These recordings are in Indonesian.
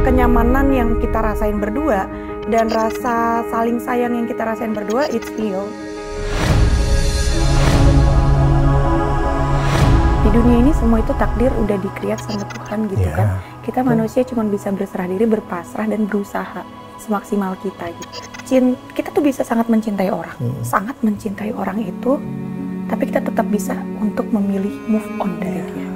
Kenyamanan yang kita rasain berdua dan rasa saling sayang yang kita rasain berdua, it's real. Di dunia ini semua itu takdir udah di-create sama Tuhan gitu kan. Kita manusia cuma bisa berserah diri, berpasrah dan berusaha semaksimal kita gitu. Kita tuh bisa sangat mencintai orang, sangat mencintai orang itu, tapi kita tetap bisa untuk memilih move on dari dia.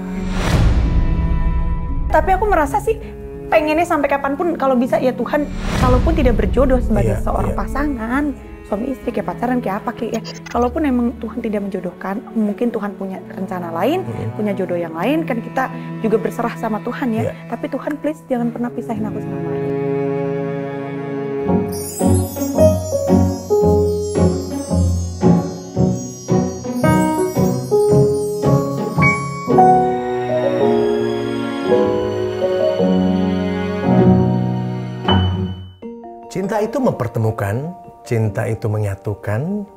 Tapi aku merasa sih pengennya sampai kapanpun kalau bisa ya Tuhan, kalaupun tidak berjodoh sebagai seorang pasangan, suami istri kayak pacaran kayak apa kayak ya, kalaupun emang Tuhan tidak menjodohkan, mungkin Tuhan punya rencana lain, punya jodoh yang lain, kan kita juga berserah sama Tuhan ya. Tapi Tuhan please jangan pernah pisahin aku sama Maria. Cinta itu mempertemukan, cinta itu menyatukan,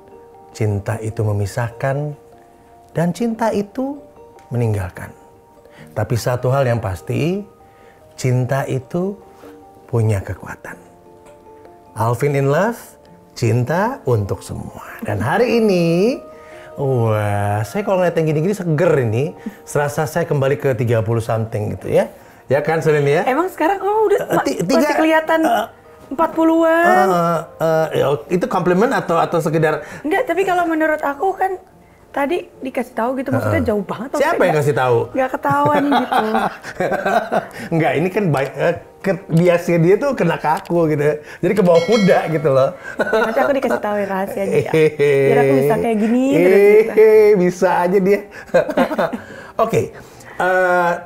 cinta itu memisahkan, dan cinta itu meninggalkan. Tapi satu hal yang pasti, cinta itu punya kekuatan. Alvin in Love, cinta untuk semua. Dan hari ini, wah, saya kalau ngeliat yang gini-gini seger ini, serasa saya kembali ke 30 something gitu ya. Ya kan Selin ya? Emang sekarang udah masih kelihatan 40-an. Itu komplimen atau sekedar? Enggak, tapi kalau menurut aku kan tadi dikasih tahu gitu, maksudnya jauh banget. Siapa yang kasih tahu? Nggak ketahuan gitu. Enggak, ini kan biasanya dia tuh kena ke aku gitu. Jadi ke bawah muda gitu loh. Ya, nanti aku dikasih tahu rahasia dia. Biar aku bisa kayak gini terus gitu. Bisa aja dia. Oke.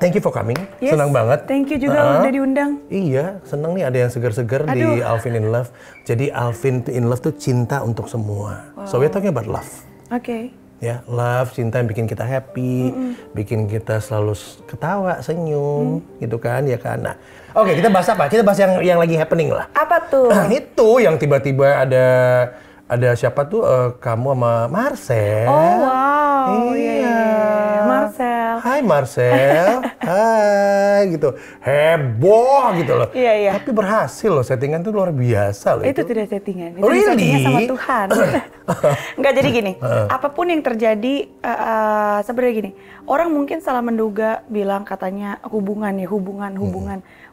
Thank you for coming, senang banget. Thank you juga udah diundang. Iya, senang nih ada yang segar-segar di Alvin in Love. Jadi Alvin in Love tuh cinta untuk semua. So we're talking about love. Oke. Ya, love, cinta yang bikin kita happy, bikin kita selalu ketawa, senyum, gitu kan, ya kan. Nah, oke, kita bahas apa? Kita bahas yang lagi happening lah. Apa tuh? Itu yang tiba-tiba ada siapa tuh? Kamu sama Marcel. Oh wow, iya. Marcel. Hai Marcel, hai gitu, heboh gitu loh. Iya. Tapi berhasil loh, settingan tuh luar biasa loh. Itu tidak settingan, itu really? settingan sama Tuhan. Enggak, jadi gini, apapun yang terjadi, sebenarnya gini, orang mungkin salah menduga bilang katanya hubungan.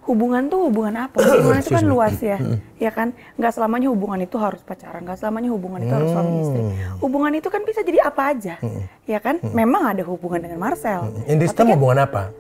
Hubungan tuh hubungan apa? Hubungan itu kan luas ya, ya kan? Nggak selamanya hubungan itu harus pacaran, nggak selamanya hubungan itu harus suami istri. Hubungan itu kan bisa jadi apa aja, ya kan? Memang ada hubungan dengan Marcel. In this time hubungan apa?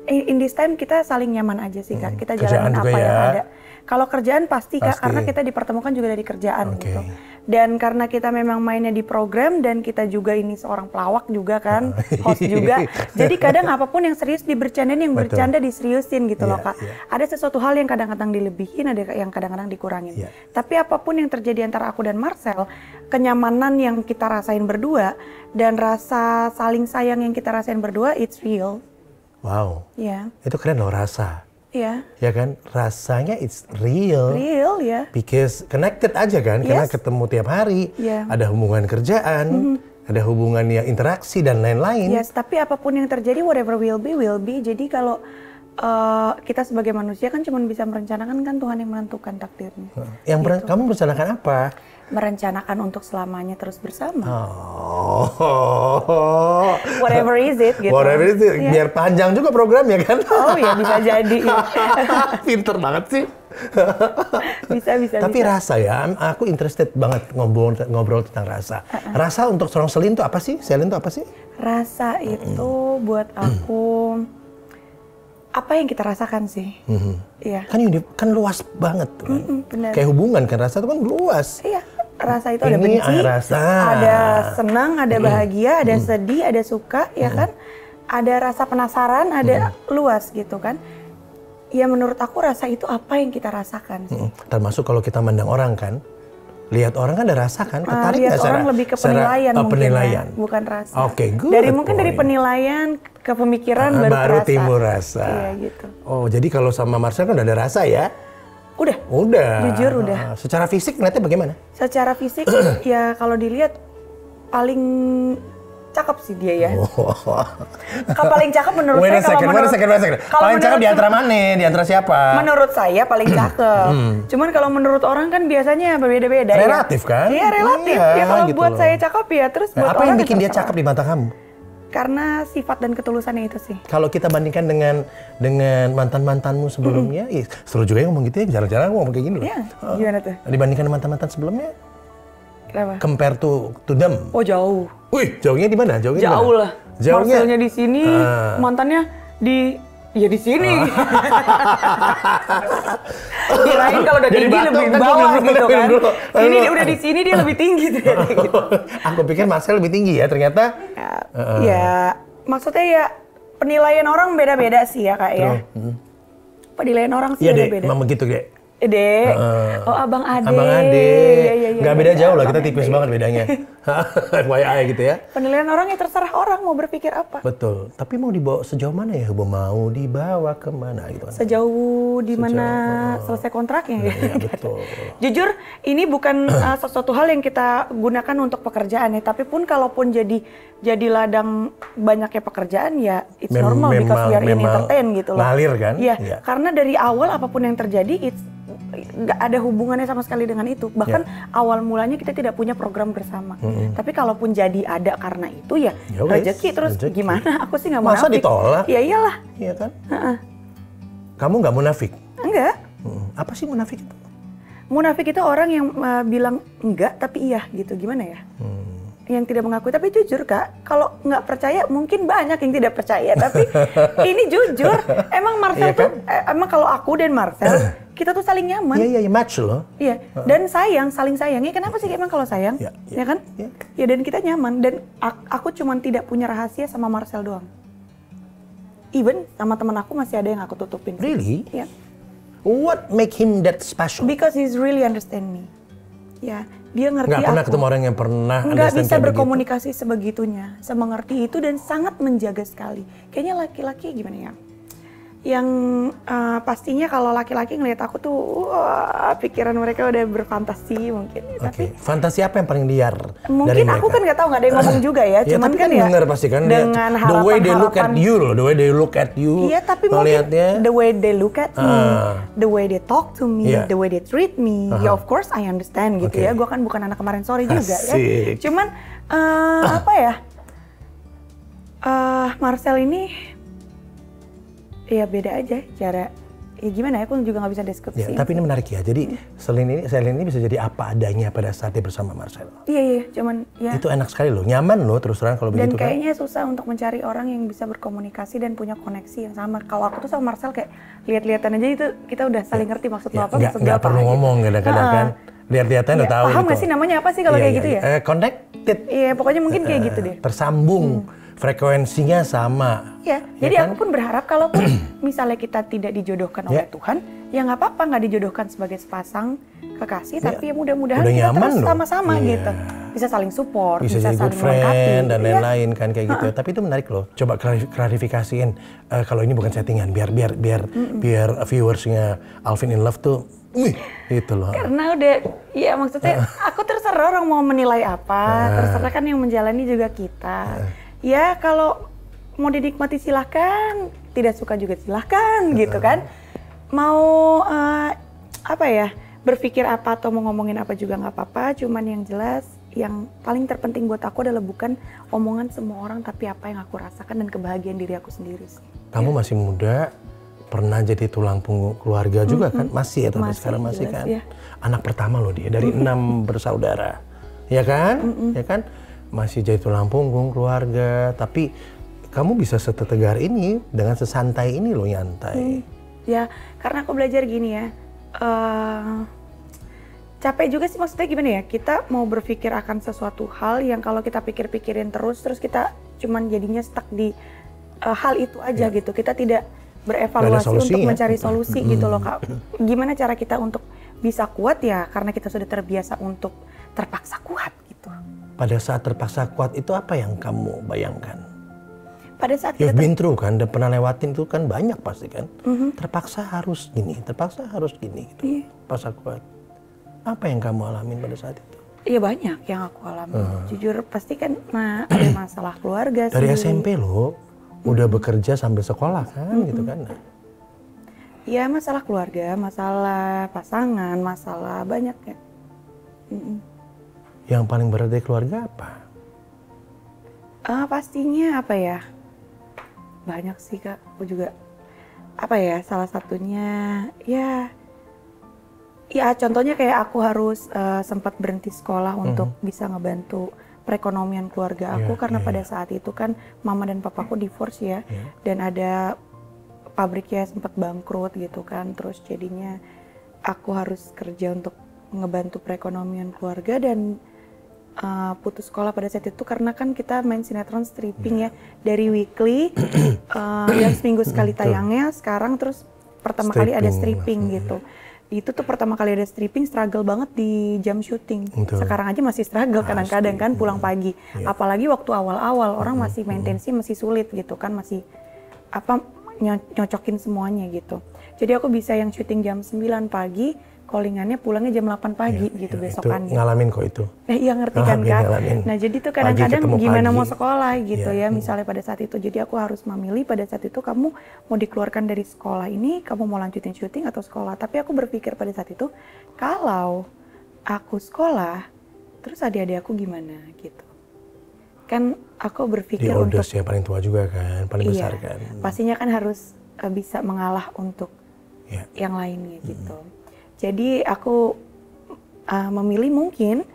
In this time kita saling nyaman aja sih Kak, kita jalanin apa yang ada. Kalau kerjaan pasti Kak, karena kita dipertemukan juga dari kerjaan gitu. Dan karena kita memang mainnya di program dan kita juga ini seorang pelawak juga kan, host juga. Jadi kadang apapun yang serius dibercandain, yang bercanda diseriusin gitu loh Kak. Ada sesuatu hal yang kadang-kadang dilebihin, ada yang kadang-kadang dikurangin. Tapi apapun yang terjadi antara aku dan Marcel, kenyamanan yang kita rasain berdua dan rasa saling sayang yang kita rasain berdua, it's real. Wow. Iya. Itu keren loh, rasa. Iya. Ya kan, rasanya it's real. Real ya. Because connected aja kan, karena ketemu tiap hari. Ada hubungan kerjaan, ada hubungan yang interaksi dan lain-lain. Yes, tapi apapun yang terjadi, whatever will be, will be. Jadi kalau kita sebagai manusia kan cuma bisa merencanakan, kan Tuhan yang menentukan takdirnya. Yang kamu merencanakan apa? Merencanakan untuk selamanya terus bersama. Oh. Whatever is it gitu. Whatever is it. Biar panjang juga programnya kan. Oh ya, bisa jadi. Pinter banget sih. Bisa. Tapi rasa ya, aku interested banget ngobrol tentang rasa. Rasa untuk seorang Selin itu apa sih? Selin itu apa sih? Rasa itu buat aku apa yang kita rasakan sih. Iya. Kan luas banget tuh kan. Benar. Kayak hubungan kan, rasa itu kan luas. Iya. Rasa itu ada benci, ada senang, ada bahagia, ada sedih, ada suka, ya kan? Ada rasa penasaran, ada luas gitu kan? Ya menurut aku rasa itu apa yang kita rasakan sih. Termasuk kalau kita mandang orang kan, lihat orang kan ada rasa kan, ketarik lihat orang lebih ke penilaian mungkin penilaian. Ya, bukan rasa. Oke, good. Mungkin dari penilaian ke pemikiran baru rasa. timbul rasa. Iya gitu. Oh, jadi kalau sama Marcel kan udah ada rasa ya? Udah. Jujur udah. Secara fisik ngeliatnya bagaimana? Secara fisik ya kalau dilihat paling cakep sih dia ya. Paling cakep menurut saya paling cakep di antara mana? Di antara siapa? Menurut saya paling cakep. Cuman kalau menurut orang kan biasanya berbeda-beda. Relatif kan? Iya relatif. Ya kalau gitu buat saya cakep ya terus buat apa yang bikin dia cakep di mata kamu? Karena sifat dan ketulusannya itu sih. Kalau kita bandingkan dengan mantan-mantanmu sebelumnya, seru juga ya ngomong gitu ya, jarang-jarang ngomong kayak gini loh. Iya, gimana tuh? Dibandingkan mantan-mantan sebelumnya? Kenapa? Compare to them. Oh jauh. Wih, jauhnya di mana? Jauh lah. Marcelnya di sini, mantannya di sini. Kirain kalau udah tinggi lebih bawah gitu kan. Ini udah di sini dia lebih tinggi tuh. Gitu. Aku pikir Marcel lebih tinggi ya, ternyata. Ya, maksudnya ya penilaian orang beda-beda sih ya Kak ya. Penilaian orang sih beda-beda. Iya deh, memang begitu Dek. Dek, oh abang Ade. Abang Ade, nggak beda jauh lah, kita tipis banget bedanya. FYI gitu ya. Penilaian orang ya terserah orang mau berpikir apa. Betul, tapi mau dibawa sejauh mana ya? Mau dibawa kemana gitu kan? Sejauh di mana selesai kontraknya. Ya, betul. Jujur, ini bukan sesuatu hal yang kita gunakan untuk pekerjaan ya, tapi pun kalaupun jadi ladang banyaknya pekerjaan ya it's normal because we are in entertain gitu loh. Ngalir kan? Iya, karena dari awal apapun yang terjadi nggak ada hubungannya sama sekali dengan itu. Bahkan awal mulanya kita tidak punya program bersama. Tapi kalaupun jadi ada karena itu ya rezeki terus gimana? Aku sih nggak munafik. Masa ditolak? Ya iyalah. Iya kan? Kamu nggak munafik? Enggak. Apa sih munafik itu? Munafik itu orang yang bilang enggak tapi iya gitu. Gimana ya? Yang tidak mengakui, tapi jujur Kak, kalau nggak percaya mungkin banyak yang tidak percaya, tapi ini jujur, emang Marcel tuh, emang kalau aku dan Marcel, kita tuh saling nyaman. Iya, match loh. Iya, dan saling sayang, ya kenapa sih emang kalau sayang, ya kan? Ya dan kita nyaman, dan aku cuman tidak punya rahasia sama Marcel doang. Even sama teman aku masih ada yang aku tutupin. Really? Iya. What make him that special? Because he's really understand me. Ya. Dia ngerti nggak pernah ketemu orang yang pernah nggak bisa berkomunikasi sebegitunya, semengerti itu dan sangat menjaga sekali. Kayaknya laki-laki gimana ya? Yang pastinya kalau laki-laki ngelihat aku tuh, pikiran mereka udah berfantasi mungkin. Tapi fantasi apa yang paling liar mungkin dari mereka? Aku kan nggak tahu, nggak ada yang ngomong juga ya. Cuman tapi kan ya dengar pasti kan dengan the way they look at you loh, the way they look at you. Iya, tapi mungkin the way they look at me, the way they talk to me, the way they treat me. Ya of course I understand gitu ya. Gue kan bukan anak kemarin sore juga ya. Cuman apa ya? Marcel ini ya beda aja cara, ya gimana ya, aku juga nggak bisa deskripsi. Ya, tapi ini menarik ya, jadi Celine ini bisa jadi apa adanya pada saat dia bersama Marcel. Iya, cuman ya. Itu enak sekali loh, nyaman loh terus terang kalau begitu kan. Dan kayaknya susah untuk mencari orang yang bisa berkomunikasi dan punya koneksi yang sama. Kalau aku tuh sama Marcel kayak lihat-lihatan aja itu kita udah saling ngerti maksud apa, maksud nggak perlu ngomong kadang-kadang kan. Lihat-lihatan udah tahu. Paham nggak sih namanya apa sih kalau kayak gitu ya? Connected. Iya, pokoknya mungkin kayak gitu deh. Tersambung. Frekuensinya sama. Ya, jadi kan? Aku pun berharap kalaupun misalnya kita tidak dijodohkan oleh Tuhan, ya nggak apa-apa nggak dijodohkan sebagai sepasang kekasih, tapi ya mudah-mudahan kita terus sama-sama gitu. Bisa saling support, bisa jadi good friend dan lain-lain kan kayak gitu. Tapi itu menarik loh. Coba klarifikasiin kalau ini bukan settingan, biar viewersnya Alvin in Love tuh itu loh. Karena udah, ya maksudnya aku terserah orang mau menilai apa, terserah kan yang menjalani juga kita. Ya kalau mau dinikmati silahkan, tidak suka juga silahkan gitu kan. Mau apa ya, berpikir apa atau mau ngomongin apa juga nggak apa-apa. Cuman yang jelas, yang paling terpenting buat aku adalah bukan omongan semua orang, tapi apa yang aku rasakan dan kebahagiaan diri aku sendiri sih. Kamu masih muda, pernah jadi tulang punggung keluarga juga kan? Masih ya, tapi sekarang masih jelas, kan? Ya. Anak pertama loh dia, dari 6 bersaudara. Ya kan? Ya kan? Masih jadi tulang punggung keluarga, tapi kamu bisa setegar ini dengan sesantai ini loh, nyantai. Ya, karena aku belajar gini ya, capek juga sih, maksudnya gimana ya, kita mau berpikir akan sesuatu hal yang kalau kita pikir-pikirin terus kita cuman jadinya stuck di hal itu aja gitu, kita tidak berevaluasi untuk mencari solusi gitu loh Kak. Gimana cara kita untuk bisa kuat ya, karena kita sudah terbiasa untuk terpaksa kuat gitu. Pada saat terpaksa kuat itu apa yang kamu bayangkan? Pada saat you've been through kan, udah pernah lewatin itu kan banyak pasti kan. Terpaksa harus gini, terpaksa harus gini gitu. Terpaksa kuat. Apa yang kamu alamin pada saat itu? Iya banyak yang aku alami. Jujur pasti kan ada masalah keluarga sih. Dari SMP loh, udah bekerja sambil sekolah kan gitu kan. Iya masalah keluarga, masalah pasangan, masalah banyak ya. Yang paling berat dari keluarga apa? Pastinya apa ya? Banyak sih Kak, aku juga apa ya, salah satunya ya contohnya kayak aku harus sempat berhenti sekolah untuk bisa ngebantu perekonomian keluarga aku karena pada saat itu kan mama dan papaku divorce ya, dan ada pabriknya sempat bangkrut gitu kan, terus jadinya aku harus kerja untuk ngebantu perekonomian keluarga dan putus sekolah pada saat itu karena kan kita main sinetron stripping ya, dari weekly yang seminggu sekali tayangnya, sekarang terus pertama kali ada stripping gitu. Itu tuh pertama kali ada stripping, struggle banget di jam syuting. Sekarang aja masih struggle kadang-kadang kan pulang pagi. Apalagi waktu awal-awal orang masih maintenance masih sulit gitu kan, masih nyocokin semuanya gitu. Jadi aku bisa yang syuting jam 9 pagi, callingannya pulangnya jam 8 pagi gitu besokannya. Itu ngalamin kok itu. Iya ngerti kan Kak. Nah jadi tuh kadang-kadang gimana mau sekolah gitu ya, misalnya pada saat itu. Jadi aku harus memilih pada saat itu, kamu mau dikeluarkan dari sekolah ini, kamu mau lanjutin syuting atau sekolah. Tapi aku berpikir pada saat itu, kalau aku sekolah, terus adik-adik aku gimana gitu. Kan aku berpikir untuk... ya paling tua juga kan, paling besar kan. Pastinya kan harus bisa mengalah untuk yang lainnya gitu. Jadi aku memilih mungkin,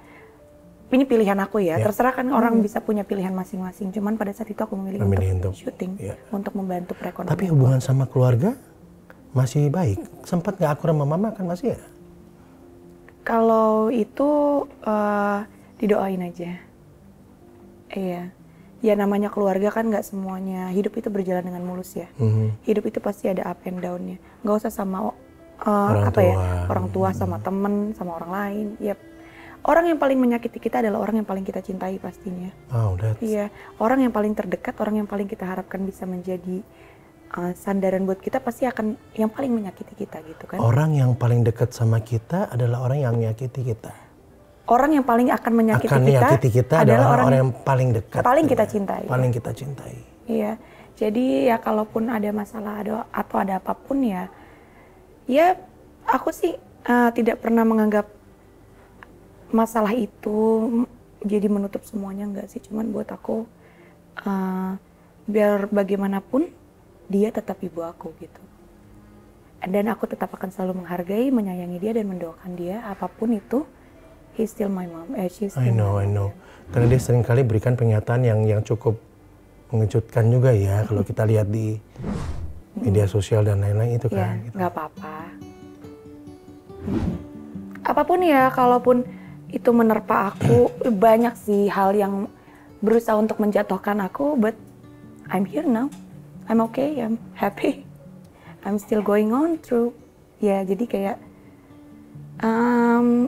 ini pilihan aku ya, terserah kan orang bisa punya pilihan masing-masing. Cuman pada saat itu aku memilih untuk syuting, untuk membantu perekonomian. Tapi hubungan sama keluarga masih baik? Sempat nggak akur sama mama kan masih ya? Kalau itu didoain aja. Iya. Ya namanya keluarga kan nggak semuanya, hidup itu berjalan dengan mulus ya. Hidup itu pasti ada up and down-nya. Nggak usah sama orang tua sama temen sama orang lain. Orang yang paling menyakiti kita adalah orang yang paling kita cintai pastinya. Iya, orang yang paling terdekat, orang yang paling kita harapkan bisa menjadi sandaran buat kita pasti akan yang paling menyakiti kita gitu kan. Orang yang paling dekat sama kita adalah orang yang menyakiti kita. Orang yang paling akan menyakiti kita adalah orang yang paling dekat, paling kita cintai. Paling kita cintai. Iya, jadi ya kalaupun ada masalah atau ada apapun ya aku sih tidak pernah menganggap masalah itu jadi menutup semuanya, enggak sih. Cuman buat aku biar bagaimanapun dia tetap ibu aku gitu. Dan aku tetap akan selalu menghargai, menyayangi dia dan mendoakan dia apapun itu. He's still my mom. She's still I know. Karena dia sering kali berikan pernyataan yang cukup mengejutkan juga ya kalau kita lihat di media sosial dan lain-lain itu kan. Gitu. Nggak apa-apa. Apapun ya, kalaupun itu menerpa aku, banyak sih hal yang berusaha untuk menjatuhkan aku, but I'm here now. I'm okay, I'm happy. I'm still going on through. Ya, jadi kayak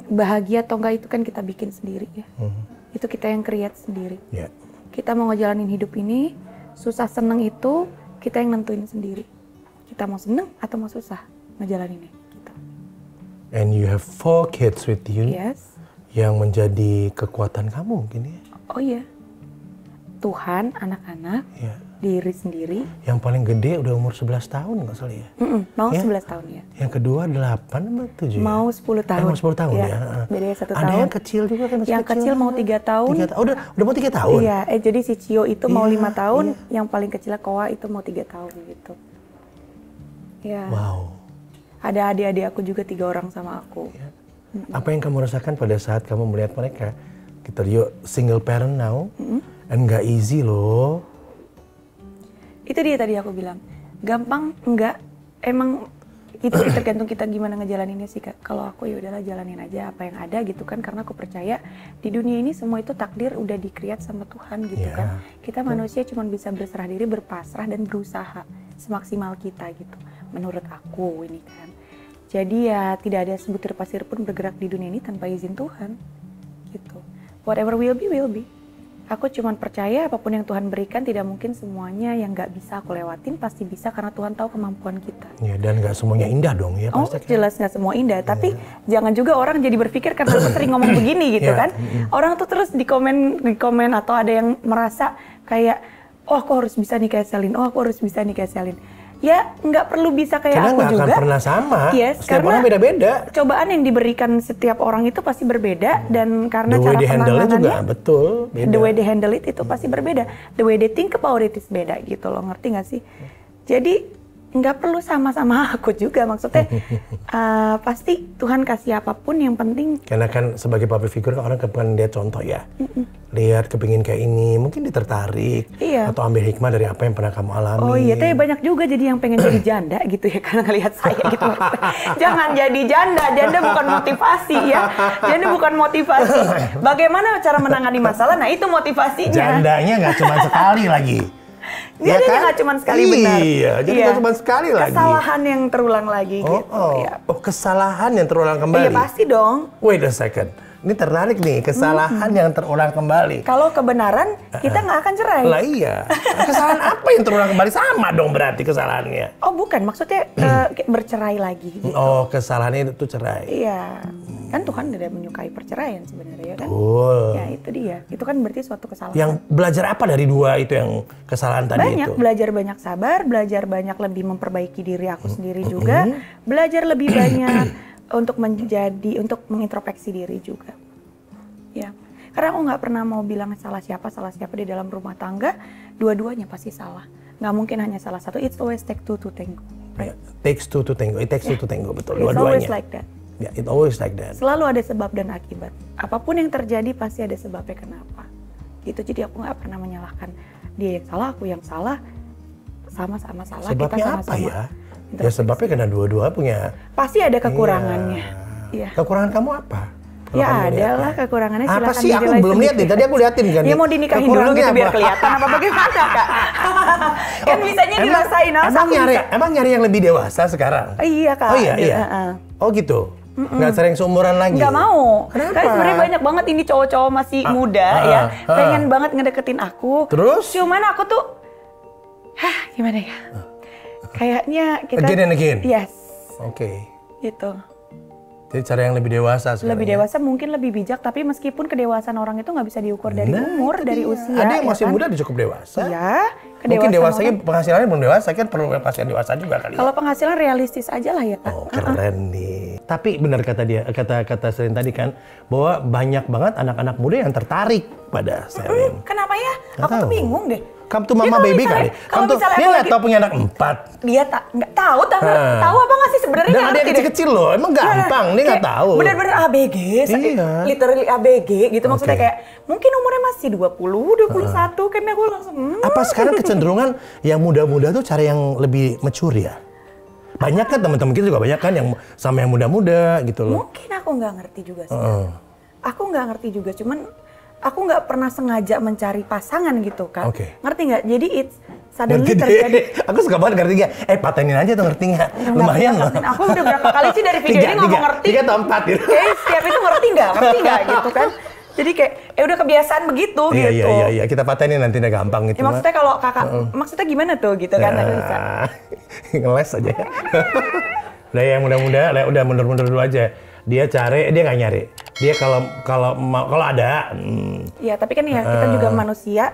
bahagia atau enggak itu kan kita bikin sendiri ya. Itu kita yang create sendiri. Kita mau ngejalanin hidup ini, susah seneng itu kita yang nentuin sendiri. Kita mau seneng atau mau susah ngejalaninnya gitu. And you have 4 kids with you. Yes. Yang menjadi kekuatan kamu mungkin ya. Oh iya. Tuhan, anak-anak, diri sendiri. Yang paling gede udah umur 11 tahun nggak salah ya? Mau 11 tahun ya. Yang kedua 8 atau 7 ya? Mau 10 tahun. Mau 10 tahun ya. Bedanya 1 tahun. Ada yang kecil juga kan? Yang kecil mau 3 tahun. Udah mau 3 tahun? Iya, jadi si Cio itu mau 5 tahun, yang paling kecilnya Koa itu mau 3 tahun gitu. Ya. Wow. Ada adik-adik aku juga 3 orang sama aku. Apa yang kamu rasakan pada saat kamu melihat mereka? Kita single parent now, and nggak easy loh. Itu dia tadi aku bilang, gampang enggak, emang itu tergantung kita gimana ngejalaninnya sih Kak. Kalau aku ya udahlah jalanin aja apa yang ada gitu kan, karena aku percaya di dunia ini semua itu takdir udah di-create sama Tuhan gitu kan. Kita manusia cuma bisa berserah diri, berpasrah dan berusaha semaksimal kita gitu. Menurut aku ini kan. Jadi ya tidak ada sebutir pasir pun bergerak di dunia ini tanpa izin Tuhan gitu. Whatever will be will be. Aku cuman percaya apapun yang Tuhan berikan tidak mungkin semuanya yang nggak bisa aku lewatin, pasti bisa karena Tuhan tahu kemampuan kita. Ya, dan nggak semuanya indah dong ya Oh pasti. jelas nggak semua indah, tapi jangan juga orang jadi berpikir karena aku sering ngomong begini gitu kan. Orang tuh terus di komen atau ada yang merasa kayak, oh aku harus bisa nih kayak Selin, oh aku harus bisa nih kayak Selin. Ya nggak perlu bisa kayak karena aku juga. Karena nggak akan pernah sama, yes, setiap orang beda-beda. Cobaan yang diberikan setiap orang itu pasti berbeda dan karena cara penanganannya juga betul beda. The way they handle it itu pasti berbeda. The way they think about it is beda gitu loh, ngerti nggak sih? Jadi nggak perlu sama-sama aku juga, maksudnya pasti Tuhan kasih apapun yang penting. Karena kan sebagai public figure kan orang kepengen lihat contoh ya, lihat kepingin kayak ini, mungkin dia tertarik atau ambil hikmah dari apa yang pernah kamu alami. Oh iya, tapi banyak juga jadi yang pengen jadi janda gitu ya karena ngelihat saya gitu. Jangan jadi janda bukan motivasi ya, janda bukan motivasi. Bagaimana cara menangani masalah? Nah itu motivasinya. Jandanya nggak cuma sekali lagi. Dia nggak cuma sekali benar. Iya, jadi nggak cuma sekali lagi. Kesalahan yang terulang lagi gitu. Ya. Oh, kesalahan yang terulang kembali. Iya pasti dong. Wait a second. Ini tertarik nih, kesalahan yang terulang kembali. Kalau kebenaran, kita nggak akan cerai. Lah iya. Kesalahan apa yang terulang kembali? Sama dong berarti kesalahannya. Oh bukan, maksudnya bercerai lagi. Gitu. Oh, kesalahannya itu cerai. Iya. Kan Tuhan tidak menyukai perceraian sebenarnya kan. Ya itu dia. Itu kan berarti suatu kesalahan. Yang belajar apa dari dua itu yang kesalahan tadi banyak, itu? Belajar banyak sabar, belajar banyak lebih memperbaiki diri aku sendiri juga. Belajar lebih banyak untuk mengintrospeksi diri juga. Ya. Karena aku nggak pernah mau bilang salah siapa di dalam rumah tangga. Dua-duanya pasti salah. Nggak mungkin hanya salah satu. It's always take two to tango. Right? Takes two to tango. It takes two to tango, betul. It's Dua-duanya. always like that. Yeah, it always like that. Selalu ada sebab dan akibat. Apapun yang terjadi pasti ada sebabnya kenapa. Gitu. Jadi aku nggak pernah menyalahkan dia yang salah, aku yang salah. Sama-sama salah. Sebabnya kita sama-sama apa ya? Ya sebabnya karena dua-dua punya. Pasti ada kekurangannya. Iya. Kekurangan kamu apa? Ya ada lah kekurangannya. Apa sih? Aku belum lihat nih. Tadi aku liatin kan. Ya mau dinikahin dulu gitu biar kelihatan apa bagaimana kak? Kan bisanya dirasain. Emang nyari yang lebih dewasa sekarang? Iya kak. Oh iya. Oh gitu. Nggak sering seumuran lagi? Nggak mau. Kenapa? Karena sebenarnya banyak banget ini cowok-cowok masih muda ya. Pengen banget ngedeketin aku. Terus? Cuman aku tuh, gimana ya? Kayaknya kita. Again and again? Yes. Oke. Gitu. Jadi cara yang lebih dewasa sekarang. Lebih dewasa mungkin lebih bijak, tapi meskipun kedewasaan orang itu nggak bisa diukur dari umur, dari usia. Ada yang masih ya kan? muda cukup dewasa. Iya. Mungkin dewasanya penghasilannya belum dewasa kan perlu pasien dewasa juga kali. Kalau penghasilan realistis aja lah ya kak. Oh keren nih. Tapi benar kata dia, kata Selin tadi kan bahwa banyak banget anak-anak muda yang tertarik pada Selin. Kenapa ya? Aku tuh bingung deh. Kamu tuh mama baby kali. Kamu tuh dia nggak tahu punya anak 4. Dia nggak tahu apa nggak sih sebenarnya? Dan dia kecil-kecil loh, emang gampang dia nggak tahu. Bener-bener ABG, literally ABG gitu maksudnya kayak mungkin umurnya masih 20, 21 kan aku langsung. Apa sekarang kecenderungan yang muda-muda tuh cari yang lebih mature ya? Banyak kan teman-teman kita juga banyak kan yang sama yang muda-muda gitu loh. Mungkin aku nggak ngerti juga sih. Aku nggak ngerti juga, cuman aku nggak pernah sengaja mencari pasangan gitu kan. Ngerti nggak? Jadi it's suddenly terjadi. Aku suka banget ngerti nggak? Patenin aja tuh ngerti nggak? Lumayan loh. Aku udah berapa kali sih dari video ini ngomong ngerti. 3 atau 4 gitu. Setiap itu ngerti nggak gitu kan. Jadi kayak udah kebiasaan begitu gitu. Iya, kita patenin nanti udah gampang gitu. Ya, maksudnya kalau kakak, maksudnya gimana tuh gitu kan? Aku bisa. Ngeles aja ya. Udah yang muda-muda, udah mundur-mundur dulu aja. Dia cari, dia nggak nyari. Dia kalau ada. Iya, tapi kan ya kita juga manusia,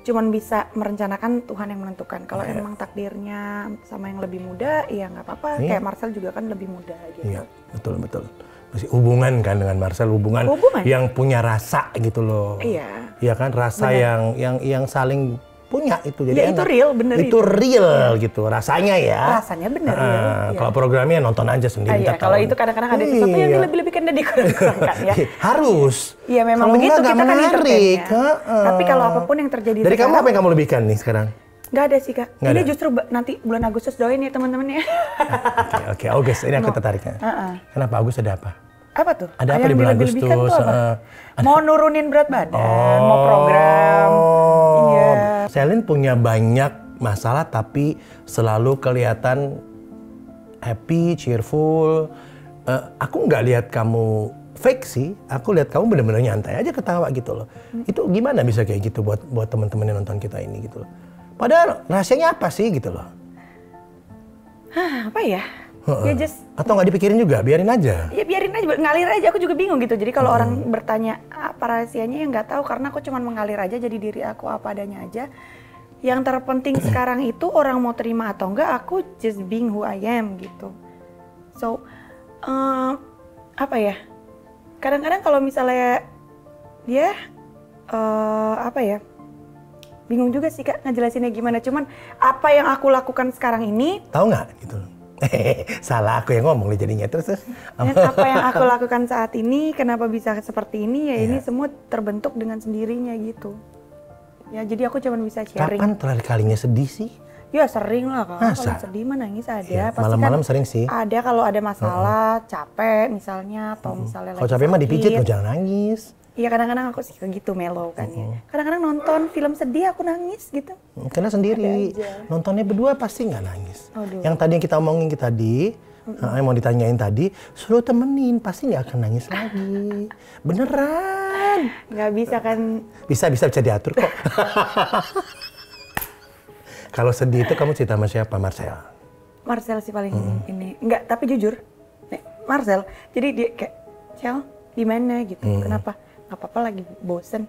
cuman bisa merencanakan, Tuhan yang menentukan. Kalau emang takdirnya sama yang lebih muda, ya nggak apa-apa. Kayak Marcel juga kan lebih muda gitu. Iya, betul. Masih hubungan kan dengan Marcel, hubungan yang punya rasa gitu loh. Iya. Iya kan, rasa yang saling punya itu jadi ya, itu real, bener itu real gitu rasanya ya. Rasanya bener real. Kalau programnya nonton aja sendiri. Kalau itu kadang-kadang ada sesuatu yang dilebih-lebihkan dan dikurang-kurangkan ya. Harus. Iya memang begitu, kita kan entertain ya. Tapi kalau apapun yang terjadi dari kamu apa yang kamu lebihkan nih sekarang? Nggak ada sih kak. Ini justru nanti bulan Agustus doain ya teman-teman ya. Oke, Agustus ini aku tertariknya. Kenapa Agustus ada apa? Apa tuh? Ada apa di bulan Agustus? Mau nurunin berat badan, mau program. Iya. Selin punya banyak masalah tapi selalu kelihatan happy, cheerful. Aku nggak lihat kamu fake sih. Aku lihat kamu benar-benar nyantai aja ketawa gitu loh. Itu gimana bisa kayak gitu buat teman-teman yang nonton kita ini gitu loh. Padahal rahasianya apa sih gitu loh. Apa ya? Ya just atau nggak dipikirin juga, biarin aja. Ya biarin aja, ngalir aja. Aku juga bingung gitu. Jadi kalau orang bertanya apa rahasianya, ya nggak tahu karena aku cuma mengalir aja jadi diri aku apa adanya aja. Yang terpenting sekarang itu orang mau terima atau enggak, aku just being who I am gitu. So apa ya? Kadang-kadang kalau misalnya dia apa ya? Bingung juga sih Kak ngejelasinnya gimana. Cuman apa yang aku lakukan sekarang ini, tahu nggak gitu. Salah aku yang ngomong nih jadinya terus. Dan apa yang aku lakukan saat ini, kenapa bisa seperti ini ya, ini semua terbentuk dengan sendirinya gitu. Ya jadi aku cuma bisa sharing. Kapan terakhir kalinya sedih sih? Ya sering lah Kak. Kalau sedih mah nangis ada. Ya, pasti malam-malam kan sering sih. Ada kalau ada masalah, capek misalnya atau misalnya kalau lagi capek mah dipijit, sakit. jangan nangis. Iya kadang-kadang aku sih gitu mellow kan ya. Kadang-kadang nonton film sedih aku nangis gitu. Karena sendiri, nontonnya berdua pasti nggak nangis. Aduh. Yang tadi yang kita omongin tadi, yang mau ditanyain tadi, suruh temenin, pasti nggak akan nangis lagi. Beneran. Nggak bisa kan. Bisa diatur kok. Kalau sedih itu kamu cerita sama siapa, Marcel? Marcel sih paling ini. Enggak, tapi jujur. Nih, Marcel, jadi dia kayak, Cel, di mana gitu. Kenapa? Nggak apa-apa lagi bosen.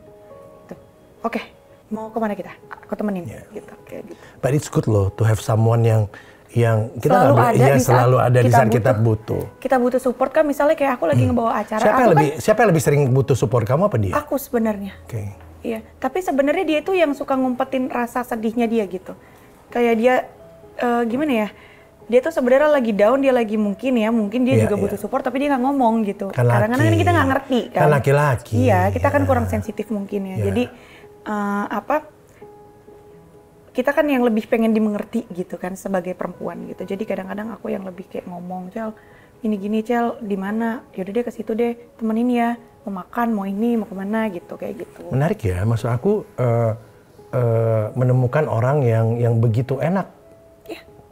Tuh. Oke, mau kemana kita? Aku temenin gitu. Kayak gitu. But it's good loh to have someone yang kita selalu ada di saat kita butuh. Kita butuh support kan, misalnya kayak aku lagi ngebawa acara. Siapa yang lebih sering butuh support, kamu apa dia? Aku sebenarnya. Oke. Iya, tapi sebenarnya dia itu yang suka ngumpetin rasa sedihnya dia gitu. Kayak dia gimana ya? Dia tuh sebenarnya lagi down, dia lagi mungkin dia juga butuh support, tapi dia nggak ngomong gitu. Kadang-kadang kita nggak ngerti kan. Kan laki-laki. Iya, kita kan kurang sensitif mungkin ya. Jadi kita kan yang lebih pengen dimengerti gitu kan sebagai perempuan gitu. Jadi kadang-kadang aku yang lebih kayak ngomong, Cel, ini gini Cel, di mana? Yaudah deh ke situ deh, temenin ya. Mau makan, mau ini, mau kemana gitu, kayak gitu. Menarik ya, maksud aku menemukan orang yang begitu enak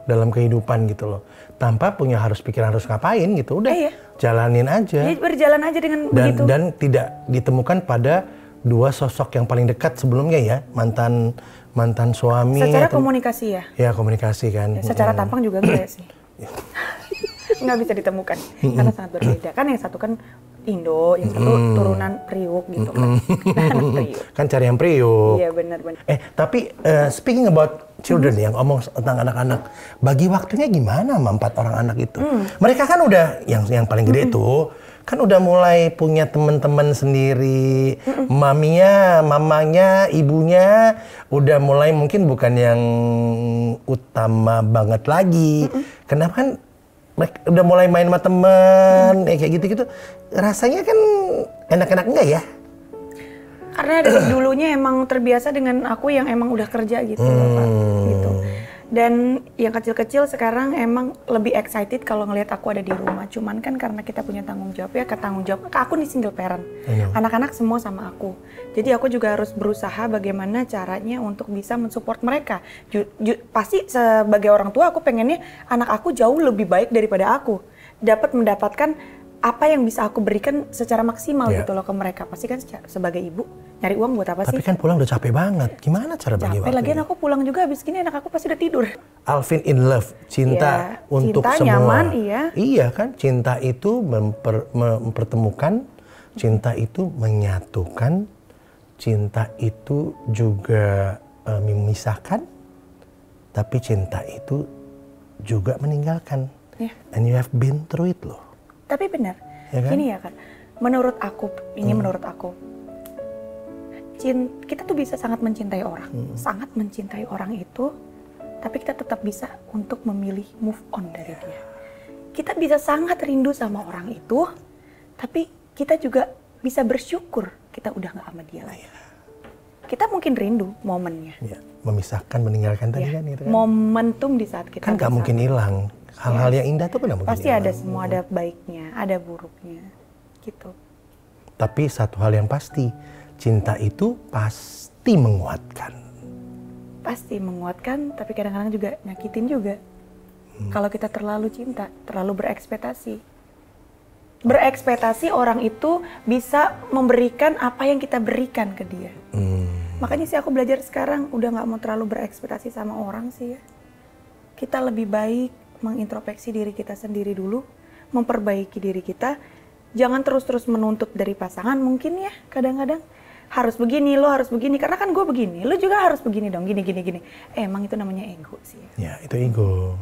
dalam kehidupan gitu loh, tanpa punya harus pikiran harus ngapain gitu, udah jalanin aja. Ya, berjalan aja dengan begitu. Dan tidak ditemukan pada dua sosok yang paling dekat sebelumnya ya, mantan suami. Secara komunikasi ya? Ya komunikasi kan. Ya, secara tampang juga enggak sih. Nggak bisa ditemukan karena sangat berbeda. Kan yang satu kan Indo, yang satu turunan Priuk gitu kan. Kan cari yang Priuk. Iya benar-benar. Tapi speaking about children yang ngomong tentang anak-anak, bagi waktunya gimana sama 4 orang anak itu? Mereka kan udah yang paling gede itu kan udah mulai punya teman-teman sendiri, mamanya, ibunya udah mulai mungkin bukan yang utama banget lagi. Kenapa kan udah mulai main sama temen, kayak gitu-gitu. Rasanya kan enak-enak enggak ya? Karena dari dulunya emang terbiasa dengan aku yang emang udah kerja gitu loh Pak. Gitu. Dan yang kecil-kecil sekarang emang lebih excited kalau ngelihat aku ada di rumah. Cuman kan karena kita punya tanggung jawab ya, aku nih single parent. Anak-anak semua sama aku. Jadi aku juga harus berusaha bagaimana caranya untuk bisa mensupport mereka. Pasti sebagai orang tua aku pengennya anak aku jauh lebih baik daripada aku. Dapat mendapatkan apa yang bisa aku berikan secara maksimal gitu loh ke mereka. Pasti kan sebagai ibu nyari uang buat apa sih? Tapi kan pulang udah capek banget. Gimana cara bagi waktu? Lagian aku pulang juga habis gini anak aku pasti udah tidur. Alvin in love, cinta untuk cinta, semua. Nyaman, Iya kan, cinta itu mempertemukan, cinta itu menyatukan, cinta itu juga memisahkan, tapi cinta itu juga meninggalkan. And you have been through it loh. Tapi benar, ya kan? Gini ya kan, menurut aku, menurut aku, kita tuh bisa sangat mencintai orang, sangat mencintai orang itu, tapi kita tetap bisa untuk memilih move on dari dia. Kita bisa sangat rindu sama orang itu, tapi kita juga bisa bersyukur kita udah gak sama dia lagi. Kita mungkin rindu momennya. Ya, memisahkan, meninggalkan tadi kan gitu kan. Momentum di saat kita kan gak mungkin hilang. Hal-hal yang indah tuh kan gak mungkin pasti hilang. Ada semua, ada baiknya, ada buruknya, gitu. Tapi satu hal yang pasti, cinta itu pasti menguatkan. Pasti menguatkan, tapi kadang-kadang juga nyakitin juga. Kalau kita terlalu cinta, terlalu berekspektasi. berekspektasi orang itu bisa memberikan apa yang kita berikan ke dia. Makanya sih aku belajar sekarang udah nggak mau terlalu berekspektasi sama orang sih ya. Kita lebih baik mengintrospeksi diri kita sendiri dulu, memperbaiki diri kita. Jangan terus-terus menuntut dari pasangan mungkin ya, kadang-kadang harus begini, lo harus begini, karena kan gue begini, lo juga harus begini dong, gini. Emang itu namanya ego sih ya. Ya, itu ego.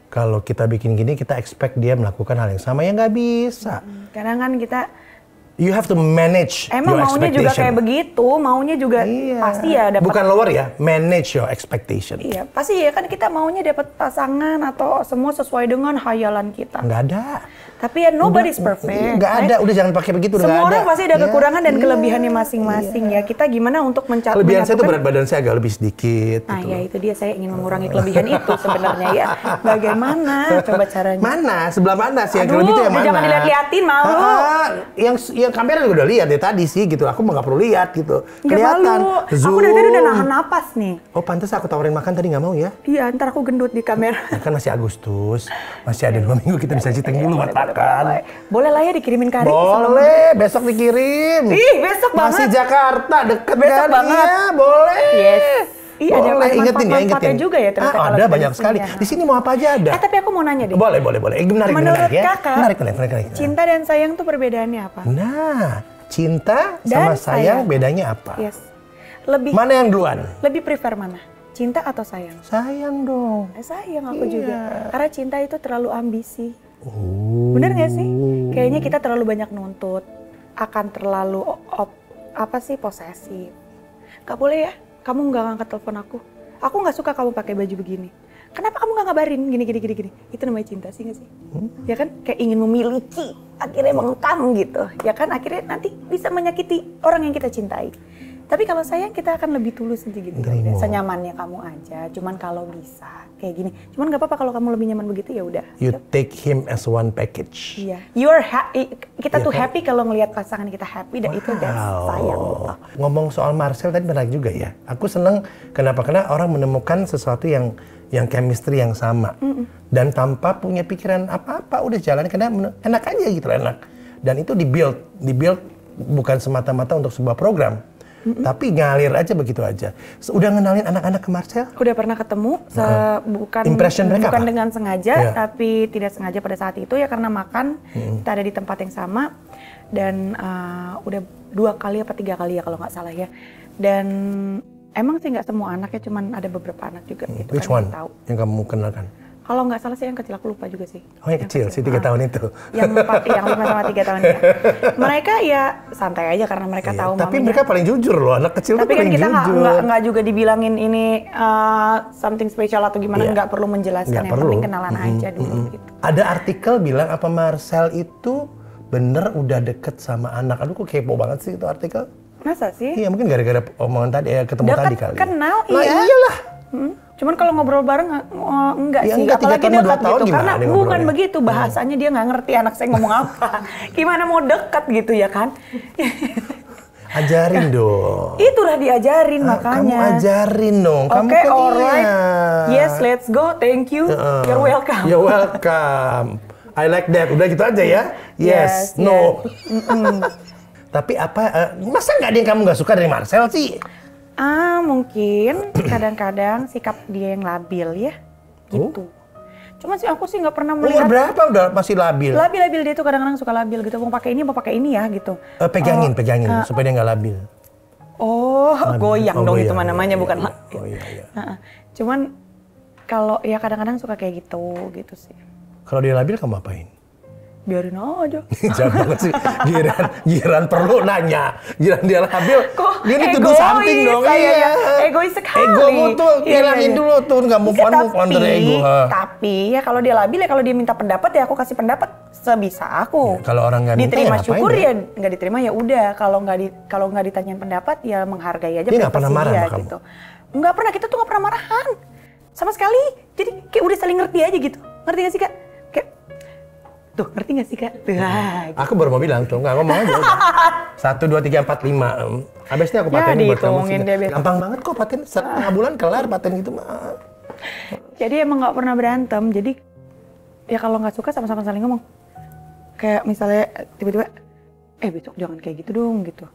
Kalau kita bikin gini, kita expect dia melakukan hal yang sama, ya nggak bisa. Kadang kan kita you have to manage emang your maunya juga kayak begitu, maunya juga pasti ya dapat. Bukan lower ya, manage your expectation. Iya, pasti ya kan kita maunya dapat pasangan atau semua sesuai dengan hayalan kita. Nggak ada. Tapi ya nobody's perfect. Nggak ada, udah jangan pakai begitu. Semua orang pasti ada kekurangan dan kelebihannya masing-masing ya. Kita gimana untuk mencari. Kelebihan saya itu berat badan saya agak lebih sedikit. Nah gitu. ya itu dia, saya ingin mengurangi kelebihan itu sebenarnya ya. Bagaimana coba caranya? Mana? Sebelah mana sih yang Aduh, lebih itu yang mana? Jangan dilihat-liatin, malu. Yang kamera juga udah lihat ya tadi sih gitu. Aku nggak perlu lihat gitu. Kelihatan. Aku dari tadi udah nahan napas nih. Oh pantas aku tawarin makan tadi nggak mau ya? Iya, ntar aku gendut di kamera. Ya, kan masih Agustus, masih ada 2 minggu kita bisa citeng dulu buat makan. Boleh lah ya dikirimin kari. Boleh, besok dikirim. Ih, besok banget. Masih Jakarta, deket besok kan? Banget. Iya, boleh. Yes. Iya, boleh, ingetin. juga ya ternyata. Ada banyak sekali. Ya. Di sini mau apa aja ada. Tapi aku mau nanya deh. Boleh. Menurut ya. kakak, menarik. Cinta dan sayang tuh perbedaannya apa? Nah, cinta sama sayang bedanya apa? Yes. Mana yang duluan? Lebih prefer mana? Cinta atau sayang? Sayang dong. Sayang aku juga. Karena cinta itu terlalu ambisi. Oh. Bener gak sih? Kayaknya kita terlalu banyak nuntut, akan terlalu posesif. Gak boleh ya, kamu gak ngangkat telepon aku. Aku gak suka kamu pakai baju begini. Kenapa kamu gak ngabarin gini. Itu namanya cinta sih gak sih? Ya kan, kayak ingin memiliki, akhirnya mengekang gitu. Ya kan, akhirnya nanti bisa menyakiti orang yang kita cintai. Tapi kalau sayang kita akan lebih tulus gitu. Senyamannya kamu aja. Cuman kalau bisa kayak gini. Cuman nggak apa-apa kalau kamu lebih nyaman begitu ya udah. You take him as one package. Iya. You are happy. Kita tuh happy kalau ngelihat pasangan kita happy dan itu that's sayang. Ngomong soal Marcel tadi menarik juga ya. Aku seneng karena orang menemukan sesuatu yang chemistry yang sama dan tanpa punya pikiran apa-apa udah jalan karena enak aja gitu enak. Dan itu dibuild bukan semata-mata untuk sebuah program. Tapi ngalir aja begitu aja. Udah ngenalin anak-anak ke Marcel? Udah pernah ketemu, bukan dengan sengaja, tapi tidak sengaja pada saat itu ya karena makan, kita ada di tempat yang sama dan udah 2 kali apa 3 kali ya kalau nggak salah ya. Dan emang sih nggak semua anaknya, cuman ada beberapa anak juga gitu. Which one yang kamu kenalkan? Kalau nggak salah sih yang kecil, aku lupa juga sih. Oh yang kecil, sih 3 tahun itu? Yang 5 sama 3 tahun ya. Mereka ya santai aja karena mereka tahu tapi mamanya. mereka paling jujur loh, anak kecil tuh paling jujur. Tapi kan kita nggak juga dibilangin ini something special atau gimana, nggak perlu menjelaskan, yang penting kenalan aja dulu gitu. Ada artikel bilang apa Marcel itu bener udah deket sama anak. Aduh kok kepo banget sih itu artikel. Masa sih? Iya mungkin gara-gara omongan tadi, ketemu tadi kali. Kenal, iya. Nah iyalah. Cuman kalau ngobrol bareng enggak sih, apalagi dekat gitu. Karena bukan begitu bahasanya, dia nggak ngerti anak saya ngomong apa. Gimana mau dekat gitu ya kan? Ajarin dong. Itulah diajarin makanya. Kamu ajarin dong. Oke, alright. Yes, let's go. Thank you. You're welcome. You're welcome. I like that. Udah gitu aja ya. Yes. No. Tapi apa? Masa nggak ada yang kamu nggak suka dari Marcel sih? Mungkin kadang-kadang sikap dia yang labil ya, gitu. Cuma sih aku sih nggak pernah melihat. Umur berapa udah masih labil? Labil dia tuh kadang-kadang suka labil gitu. Mau pakai ini ya gitu. Pegangin supaya dia nggak labil. Goyang dong itu namanya bukan labil. Iya. Cuman kalau ya kadang-kadang suka kayak gitu sih. Kalau dia labil kamu apain? Biarin aja. Jangan banget sih. Giran perlu nanya. Giran dia labil. Kok dia dituduh something dong. Iya. Egois sekali. Egomu tuh hilangin dulu tuh. Nggak move on dari ego. Tapi ya kalau dia labil ya kalau dia minta pendapat ya aku kasih pendapat sebisa aku. Ya, kalau orang nggak minta diterima ya syukur ya nggak diterima ya udah. Kalau nggak ditanyain pendapat ya menghargai aja. Dia nggak pernah marah sama gitu. Nggak pernah, kita tuh nggak pernah marahan sama sekali. Jadi kayak udah saling ngerti aja gitu. Ngerti nggak sih Kak? Tuh, ngerti gak sih Kak? Aku baru mau bilang tuh, nggak ngomong aja. 1, 2, 3, 4, 5. Habis ini aku patenin buat kamu. Gampang banget kok paten, 1 bulan kelar paten gitu mah. Jadi emang nggak pernah berantem. Jadi ya kalau nggak suka sama-sama saling ngomong. kayak misalnya tiba-tiba besok jangan kayak gitu dong gitu.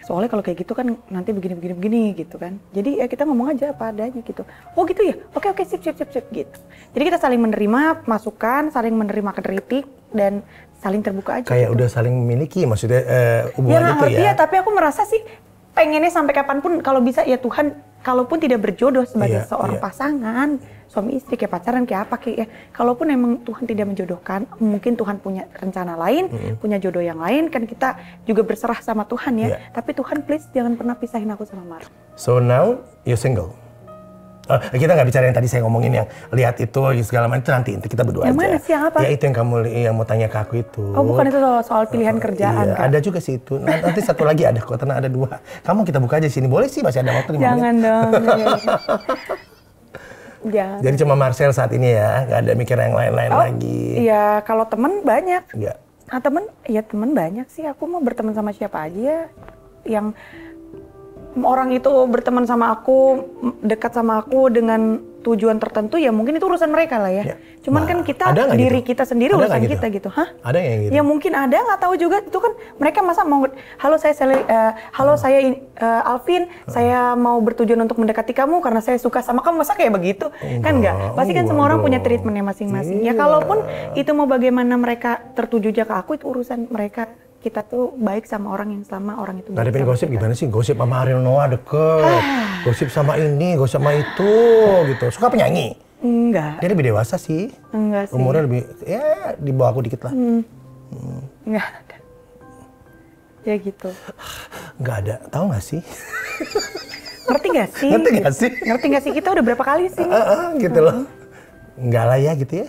Soalnya kalau kayak gitu kan nanti begini gitu kan. Jadi ya kita ngomong aja apa adanya gitu. Oh gitu ya? Oke sip gitu. Jadi kita saling menerima masukan, saling menerima kritik dan saling terbuka aja. Kayak gitu. Udah saling memiliki maksudnya hubungan itu ya. Ya tapi aku merasa sih pengennya sampai kapanpun kalau bisa ya Tuhan, kalaupun tidak berjodoh sebagai seorang pasangan, suami istri kayak pacaran kayak apa kayak ya, kalaupun emang Tuhan tidak menjodohkan, mungkin Tuhan punya rencana lain, punya jodoh yang lain, kan kita juga berserah sama Tuhan ya. Tapi Tuhan please jangan pernah pisahin aku sama Mark. So now you're single. Kita nggak bicara yang tadi saya ngomongin yang lihat itu segala macam, itu nanti kita berdua yang aja. Yang mana sih, yang apa? Ya itu yang kamu yang mau tanya ke aku itu. Oh bukan itu soal pilihan kerjaan kan? Ada juga sih itu. Nanti satu lagi ada kok, karena ada 2. Kamu kita buka aja sini, boleh sih masih ada waktu 5 menit. Jangan dong. Jangan. Jadi cuma Marcel saat ini ya, nggak ada mikir yang lain-lain lagi. Iya, kalau temen banyak. Iya. Nah temen banyak sih. Aku mau berteman sama siapa aja ya. Yang orang itu berteman sama aku, dekat sama aku dengan tujuan tertentu ya mungkin itu urusan mereka lah ya. Cuman kan kita diri kita sendiri urusan kita gitu. Hah? Ada yang gitu? Ya mungkin ada, nggak tahu juga. Itu kan mereka masa mau halo saya Alvin, saya mau bertujuan untuk mendekati kamu karena saya suka sama kamu, masa kayak begitu? Kan enggak. Pasti kan semua orang punya treatmentnya masing-masing. Ya kalaupun itu mau bagaimana mereka tertuju aja ke aku, itu urusan mereka. Kita tuh baik sama orang yang selama orang itu baik. Ngadepin gosip gimana sih? Gosip sama Ariel Noah deket, gosip sama ini, gosip sama itu gitu. Suka penyanyi? Enggak. Dia lebih dewasa sih. Enggak sih. Umurnya lebih, ya di bawah aku dikit lah. Enggak ada. Ya gitu. Enggak ada, tahu nggak sih? Ngerti nggak sih? Ngerti nggak sih? Ngerti nggak sih? Kita udah berapa kali sih? Gitu loh. Enggak lah ya gitu ya.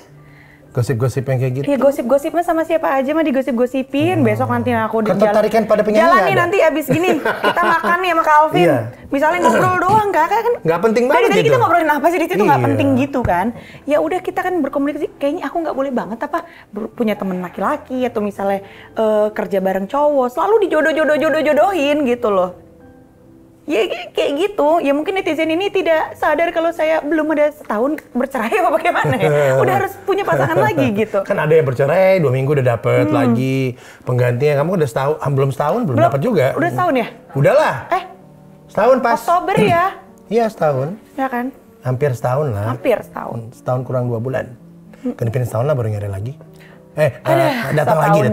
Gosip-gosip yang kayak gitu. Iya gosip-gosipnya sama siapa aja mah digosip-gosipin. Besok nanti aku ketertarikan pada penyanyi jalan nih nanti abis gini. Kita makan nih sama Kak Alvin. Misalnya ngobrol doang Kak kan. Nggak penting banget dari gitu. Kita ngobrolin apa sih di situ nggak penting gitu kan. Ya udah kita kan berkomunikasi. Kayaknya aku nggak boleh banget apa punya teman laki-laki atau misalnya kerja bareng cowok. Selalu dijodoh-jodohin gitu loh. Ya kayak gitu, ya mungkin netizen ini tidak sadar kalau saya belum ada setahun bercerai apa bagaimana ya. Udah harus punya pasangan lagi gitu. Kan ada yang bercerai 2 minggu udah dapet lagi penggantinya. Kamu udah setahun, belum dapet juga. Udah setahun ya? Udahlah. Setahun pas. Oktober ya? Iya setahun. Ya kan? Hampir setahun lah. Hampir setahun. Setahun kurang 2 bulan. Kan dipilih setahun lah baru nyari lagi. Datang lagi.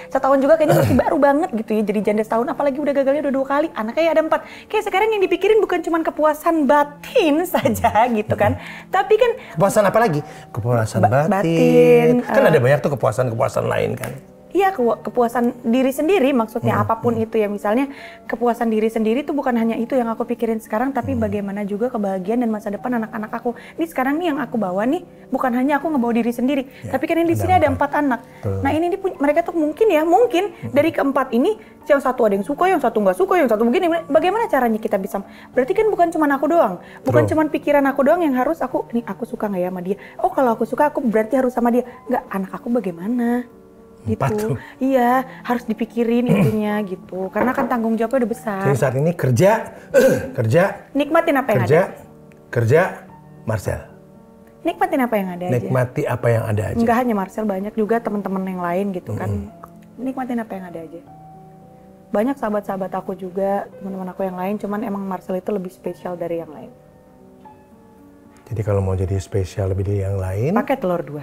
Setahun juga kayaknya masih baru banget gitu ya. Jadi janda setahun, apalagi udah gagalnya udah 2 kali. Anaknya ada 4. Kayak sekarang yang dipikirin bukan cuma kepuasan batin saja gitu kan. Tapi kan... Kepuasan apa lagi? Kepuasan batin. Kan ada banyak tuh kepuasan lain kan. Iya, kepuasan diri sendiri maksudnya apapun itu ya. Misalnya kepuasan diri sendiri itu bukan hanya itu yang aku pikirin sekarang, tapi bagaimana juga kebahagiaan dan masa depan anak-anak aku. Ini sekarang nih yang aku bawa nih bukan hanya aku ngebawa diri sendiri, tapi kan di sini ada 4 anak. Nah ini mereka tuh mungkin dari keempat ini yang satu ada yang suka, yang satu nggak suka, yang satu begini. Bagaimana caranya kita bisa? Berarti kan bukan cuma aku doang, bukan cuma pikiran aku doang yang harus aku suka nggak ya sama dia. Oh kalau aku suka aku berarti harus sama dia. Nggak, anak aku bagaimana? Gitu. Iya, harus dipikirin itunya gitu. Karena kan tanggung jawabnya udah besar. Jadi saat ini kerja. Nikmatin apa yang ada. Kerja, Marcel. Nikmatin apa yang ada aja. Nikmati apa yang ada aja. Enggak hanya Marcel, banyak juga teman-teman yang lain gitu kan. Nikmatin apa yang ada aja. Banyak sahabat-sahabat aku juga, teman-teman aku yang lain. Cuman emang Marcel itu lebih spesial dari yang lain. Jadi kalau mau jadi spesial lebih dari yang lain, pakai telur 2.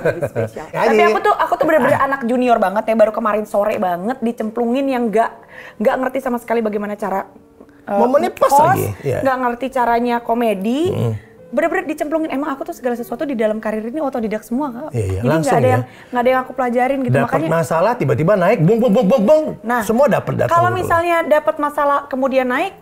Lebih spesial. Tapi aku tuh bener-bener anak junior banget ya, baru kemarin sore banget dicemplungin yang nggak ngerti sama sekali bagaimana cara momennya pas lagi, nggak ngerti caranya komedi. Bener-bener dicemplungin. Emang aku tuh segala sesuatu di dalam karir ini otodidak semua. Iya, jadi nggak ada yang aku pelajarin gitu. Dapat makanya masalah tiba-tiba naik, bung. Nah, semua dapat. Kalau misalnya dapat masalah kemudian naik,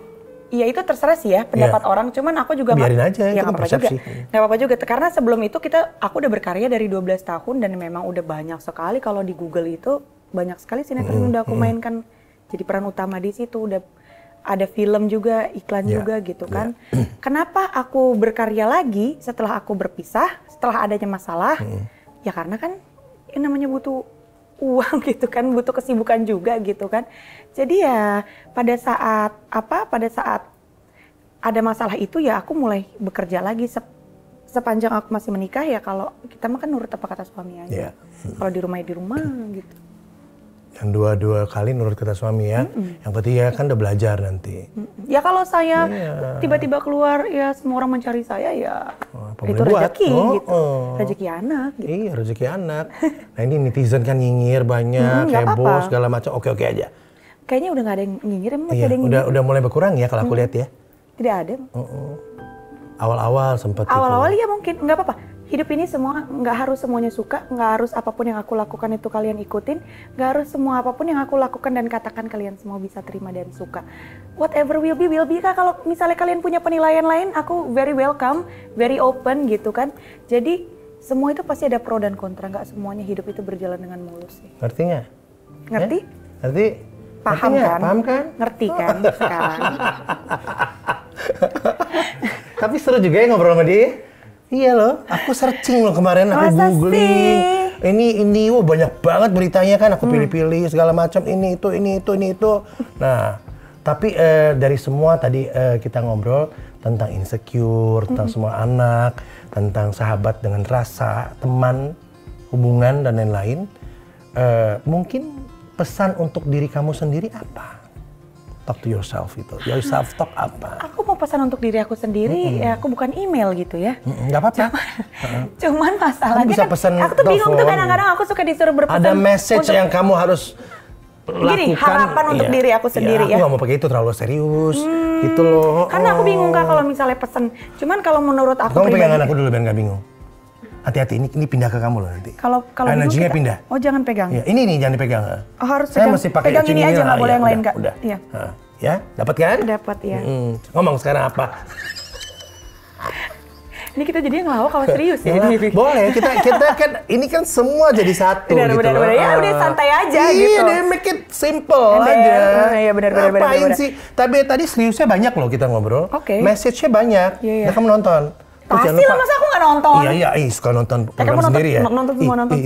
ya itu terserah sih ya pendapat orang. Cuman aku juga biarin aja, ya itu kan persepsi. Nggak apa-apa juga. Karena sebelum itu aku udah berkarya dari 12 tahun dan memang udah banyak sekali kalau di Google itu banyak sekali sinetron udah aku mainkan jadi peran utama di situ. Udah ada film juga, iklan juga gitu kan. Kenapa aku berkarya lagi setelah aku berpisah, setelah adanya masalah? Ya karena kan ini namanya butuh uang gitu kan, butuh kesibukan juga gitu kan. Jadi ya pada saat ada masalah itu ya aku mulai bekerja lagi sepanjang aku masih menikah ya kalau kita mah kan nurut apa kata suami aja. Kalau di rumah ya di rumah gitu. Yang dua kali nurut kata suami ya. Yang ketiga kan udah belajar nanti. Ya kalau saya tiba-tiba keluar ya semua orang mencari saya ya itu rezeki gitu. Rezeki anak gitu. Iya rezeki anak. Nah ini netizen kan nyinyir banyak, heboh segala macam. Oke aja. Kayaknya udah gak ada yang nyinyir, emang masih ada yang nyinyir. Udah mulai berkurang ya kalau aku lihat ya. Tidak ada. Awal-awal sempat. Awal-awal ya mungkin, nggak apa-apa. Hidup ini semua nggak harus semuanya suka, nggak harus apapun yang aku lakukan itu kalian ikutin, nggak harus semua apapun yang aku lakukan dan katakan kalian semua bisa terima dan suka. Whatever will be Kak. Kalau misalnya kalian punya penilaian lain, aku very welcome, very open gitu kan. Jadi semua itu pasti ada pro dan kontra, nggak semuanya hidup itu berjalan dengan mulus sih. Ngerti nggak? Ngerti? Ngerti? Paham kan? Paham kan? Ngerti kan sekarang? Tapi seru juga ya ngobrol sama dia. Iya loh, aku searching loh kemarin, aku googling. Ini, wah banyak banget beritanya kan, aku pilih-pilih segala macam, ini itu. Nah, tapi dari semua tadi kita ngobrol tentang insecure, tentang semua anak, tentang sahabat dengan rasa, teman, hubungan dan lain-lain. Mungkin pesan untuk diri kamu sendiri apa? Talk to yourself itu. Yourself talk apa? Aku mau pesan untuk diri aku sendiri, ya aku bukan email gitu ya. Nggak apa-apa. Cuman masalahnya bisa kan, pesan aku tuh bingung tuh telepon. Kadang-kadang aku suka disuruh berpesan. Ada message yang kamu harus lakukan. Gini, harapan untuk diri aku sendiri ya. Aku nggak mau pakai itu terlalu serius, gitu loh. Karena aku bingung Kak kalau misalnya pesen. Cuman kalau menurut aku kamu pegangan aku dulu biar nggak bingung. Hati-hati, ini pindah ke kamu loh nanti. Kalau energinya pindah. Oh jangan pegang. Ya, ini nih jangan dipegang. Oh harus saya pegang. mesti pakai pegang ini aja nggak boleh yang lain Kak. Udah. Iya. Ya, dapat kan? Dapat ya. Ngomong sekarang apa? Ini kita jadi ngelawak kalau serius ya. Boleh, kita kan ini kan semua jadi satu gitu loh. Ya udah santai aja gitu. gitu. Iya, make it simple aja. Iya benar. Ngapain sih? Tapi tadi seriusnya banyak loh kita ngobrol. Message-nya banyak. Iya. Nah, kamu nonton. Pasti lah, masa aku nggak nonton? Iya, suka nonton program sendiri ya.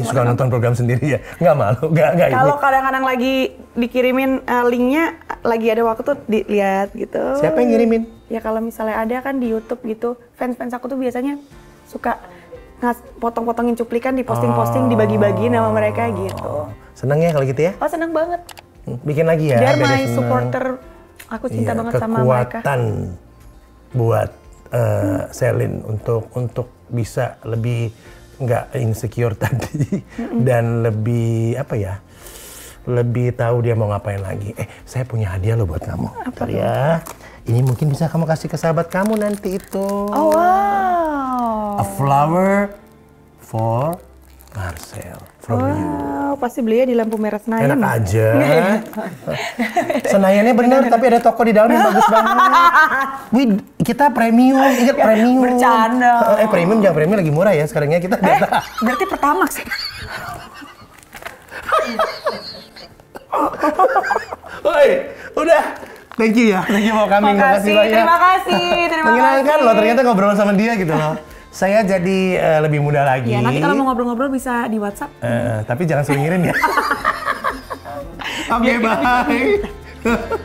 Suka nonton program sendiri ya. Nggak malu, nggak ini. Kalau kadang-kadang lagi dikirimin linknya, lagi ada waktu tuh dilihat gitu. Siapa yang ngirimin? Ya kalau misalnya ada kan di YouTube gitu, fans aku tuh biasanya suka potong-potongin cuplikan, diposting-posting, dibagi-bagi nama mereka gitu. Seneng ya kalau gitu ya? Oh seneng banget. Bikin lagi ya. Biar my supporter, aku cinta banget sama mereka. Kekuatan buat Selin untuk bisa lebih nggak insecure tadi dan lebih apa ya, lebih tahu dia mau ngapain lagi. Saya punya hadiah loh buat kamu. Apa ya? Ini mungkin bisa kamu kasih ke sahabat kamu nanti itu. Oh wow. A flower for Marcel from you. Pasti belinya di lampu merah Senayan. Enak aja. Senayannya bener, tapi ada toko di dalam yang bagus banget. Wih, kita premium, ingat premium. Bercanda. Premium jangan premium lagi murah ya sekarang ya kita. Berarti pertama sih. Woi, udah. Thank you ya. Thank you mau kami. Makasih, terima kasih. Menyenangkan loh ternyata ngobrol sama dia gitu loh. Saya jadi lebih muda lagi. Ya, nanti kalau mau ngobrol-ngobrol bisa di WhatsApp. Tapi jangan suruh ngirim ya. Oke, bye.